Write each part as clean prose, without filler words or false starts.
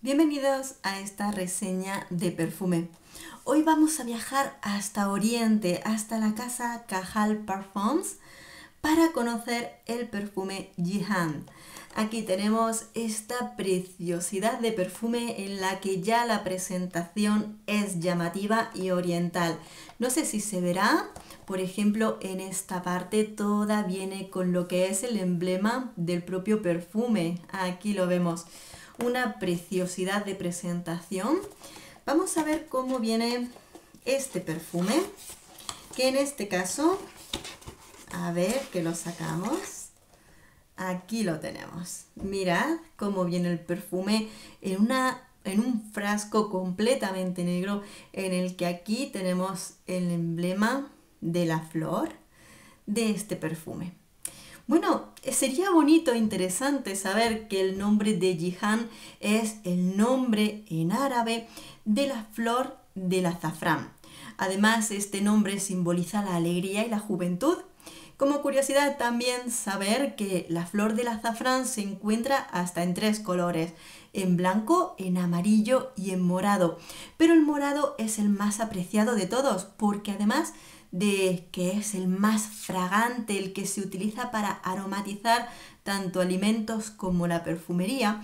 Bienvenidos a esta reseña de perfume. Hoy vamos a viajar hasta Oriente, hasta la casa Cajal Parfums, para conocer el perfume Jihan. Aquí tenemos esta preciosidad de perfume en la que ya la presentación es llamativa y oriental. No sé si se verá, por ejemplo, en esta parte toda viene con lo que es el emblema del propio perfume. Aquí lo vemos. Una preciosidad de presentación. Vamos a ver cómo viene este perfume, que en este caso, a ver que lo sacamos. Aquí lo tenemos. Mirad cómo viene el perfume en un frasco completamente negro, en el que aquí tenemos el emblema de la flor de este perfume. Bueno, sería bonito e interesante saber que el nombre de Jihan es el nombre en árabe de la flor del azafrán. Además, este nombre simboliza la alegría y la juventud. Como curiosidad también saber que la flor del azafrán se encuentra hasta en 3 colores, en blanco, en amarillo y en morado. Pero el morado es el más apreciado de todos porque además de que es el más fragante, el que se utiliza para aromatizar tanto alimentos como la perfumería,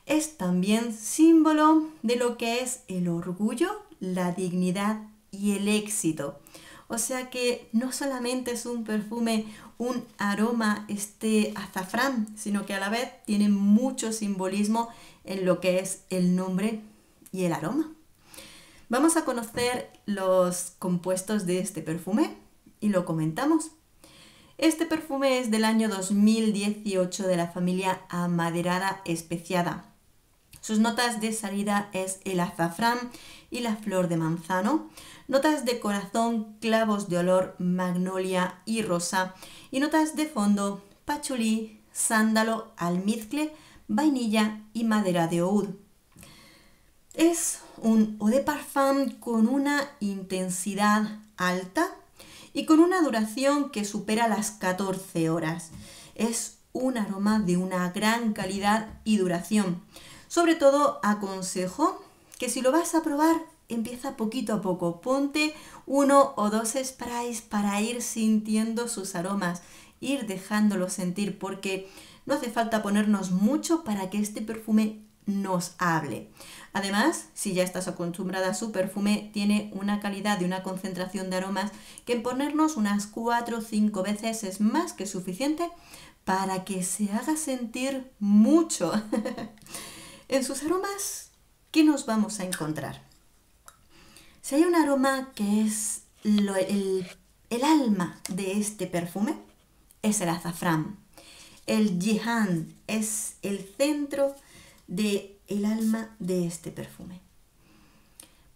es también símbolo de lo que es el orgullo, la dignidad y el éxito. O sea que no solamente es un perfume, un aroma, este azafrán, sino que a la vez tiene mucho simbolismo en lo que es el nombre y el aroma. Vamos a conocer los compuestos de este perfume y lo comentamos. Este perfume es del año 2018 de la familia amaderada especiada. Sus notas de salida es el azafrán y la flor de manzano, notas de corazón, clavos de olor, magnolia y rosa, y notas de fondo, pachulí, sándalo, almizcle, vainilla y madera de oud. Es un eau de parfum con una intensidad alta y con una duración que supera las 14 horas. Es un aroma de una gran calidad y duración. Sobre todo aconsejo que si lo vas a probar, empieza poquito a poco. Ponte 1 o 2 sprays para ir sintiendo sus aromas, ir dejándolos sentir, porque no hace falta ponernos mucho para que este perfume nos hable. Además, si ya estás acostumbrada a su perfume, tiene una calidad y una concentración de aromas que en ponernos unas 4 o 5 veces es más que suficiente para que se haga sentir mucho. En sus aromas, ¿qué nos vamos a encontrar? Si hay un aroma que es el alma de este perfume, es el azafrán. El Jihan es el centro del alma de este perfume.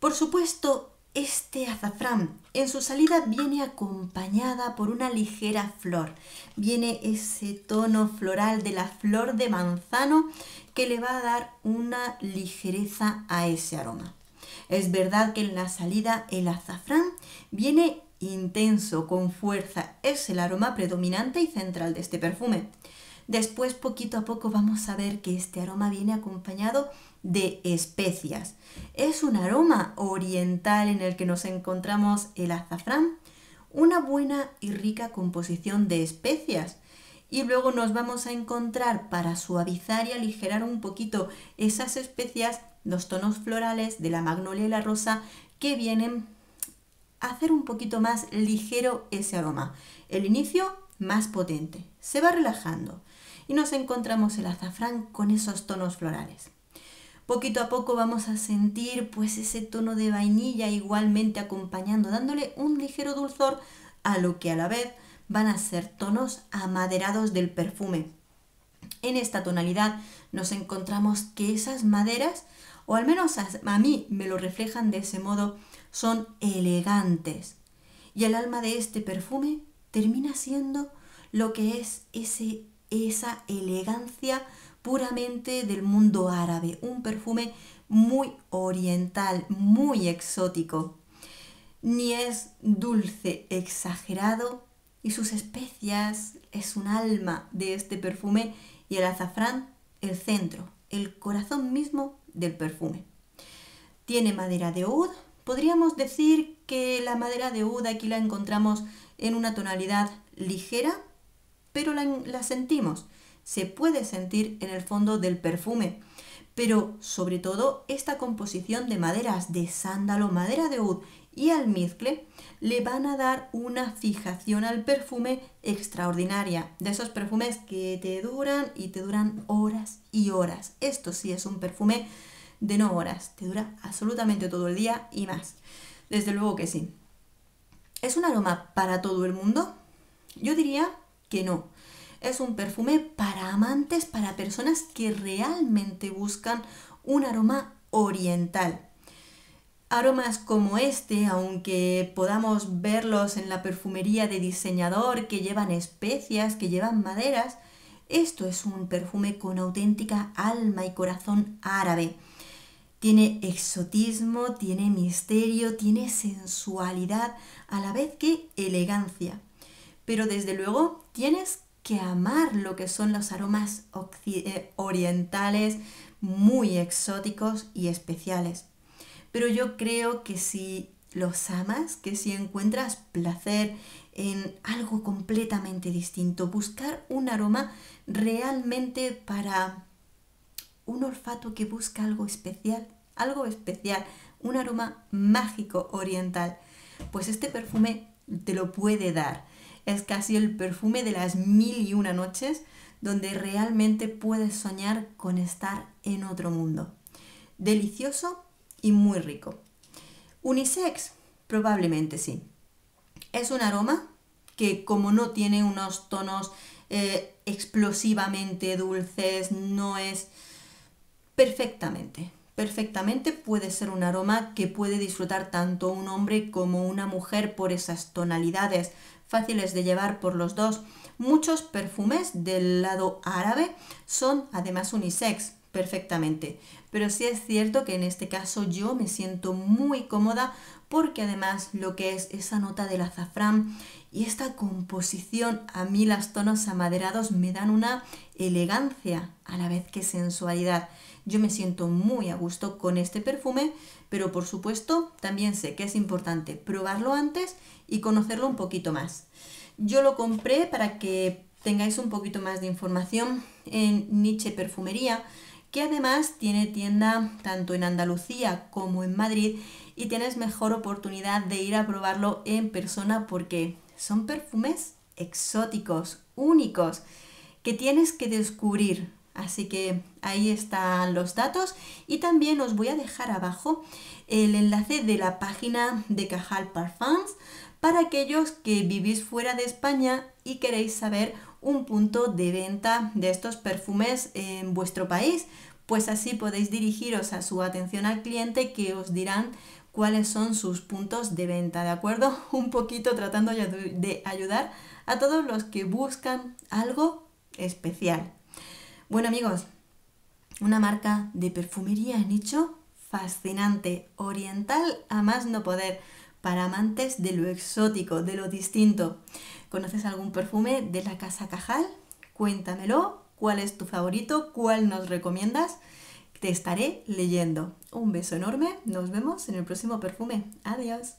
Por supuesto, este azafrán en su salida viene acompañada por una ligera flor. Viene ese tono floral de la flor de manzano que le va a dar una ligereza a ese aroma. Es verdad que en la salida el azafrán viene intenso, con fuerza. Es el aroma predominante y central de este perfume. Después, poquito a poco, vamos a ver que este aroma viene acompañado de especias. Es un aroma oriental en el que nos encontramos el azafrán, una buena y rica composición de especias. Y luego nos vamos a encontrar, para suavizar y aligerar un poquito esas especias, los tonos florales de la magnolia y la rosa que vienen a hacer un poquito más ligero ese aroma. El inicio más potente, se va relajando y nos encontramos el azafrán con esos tonos florales. Poquito a poco vamos a sentir pues ese tono de vainilla igualmente acompañando, dándole un ligero dulzor a lo que a la vez van a ser tonos amaderados del perfume. En esta tonalidad nos encontramos que esas maderas, o al menos a mí me lo reflejan de ese modo, son elegantes. Y el alma de este perfume termina siendo lo que es esa elegancia puramente del mundo árabe, un perfume muy oriental, muy exótico. Ni es dulce exagerado y sus especias es un alma de este perfume y el azafrán el centro, el corazón mismo del perfume. Tiene madera de oud. Podríamos decir que la madera de oud aquí la encontramos en una tonalidad ligera, pero la sentimos. Se puede sentir en el fondo del perfume. Pero sobre todo esta composición de maderas de sándalo, madera de oud y almizcle le van a dar una fijación al perfume extraordinaria. De esos perfumes que te duran y te duran horas y horas. Esto sí es un perfume de no horas, te dura absolutamente todo el día y más. Desde luego que sí. ¿Es un aroma para todo el mundo? Yo diría que no. Es un perfume para amantes, para personas que realmente buscan un aroma oriental. Aromas como este, aunque podamos verlos en la perfumería de diseñador, que llevan especias, que llevan maderas, esto es un perfume con auténtica alma y corazón árabe. Tiene exotismo, tiene misterio, tiene sensualidad, a la vez que elegancia. Pero desde luego tienes que amar lo que son los aromas orientales, muy exóticos y especiales. Pero yo creo que si los amas, que si encuentras placer en algo completamente distinto, buscar un aroma realmente para un olfato que busca algo especial, un aroma mágico oriental, pues este perfume te lo puede dar. Es casi el perfume de las 1001 noches, donde realmente puedes soñar con estar en otro mundo. Delicioso y muy rico. Unisex, probablemente sí. Es un aroma que, como no tiene unos tonos explosivamente dulces, no es perfectamente puede ser un aroma que puede disfrutar tanto un hombre como una mujer por esas tonalidades fáciles de llevar por los dos. Muchos perfumes del lado árabe son además unisex perfectamente, pero sí es cierto que en este caso yo me siento muy cómoda porque además lo que es esa nota del azafrán y esta composición, a mí los tonos amaderados me dan una elegancia a la vez que sensualidad. Yo me siento muy a gusto con este perfume, pero por supuesto también sé que es importante probarlo antes y conocerlo un poquito más. Yo lo compré para que tengáis un poquito más de información en Niche Perfumería, que además tiene tienda tanto en Andalucía como en Madrid y tienes mejor oportunidad de ir a probarlo en persona porque son perfumes exóticos, únicos, que tienes que descubrir. Así que ahí están los datos y también os voy a dejar abajo el enlace de la página de Cajal Parfums para aquellos que vivís fuera de España y queréis saber un punto de venta de estos perfumes en vuestro país, pues así podéis dirigiros a su atención al cliente que os dirán cuáles son sus puntos de venta, ¿de acuerdo? Un poquito tratando de ayudar a todos los que buscan algo especial. Bueno amigos, una marca de perfumería en nicho fascinante, oriental a más no poder, para amantes de lo exótico, de lo distinto. ¿Conoces algún perfume de la casa Cajal? Cuéntamelo, ¿cuál es tu favorito? ¿Cuál nos recomiendas? Te estaré leyendo. Un beso enorme, nos vemos en el próximo perfume. Adiós.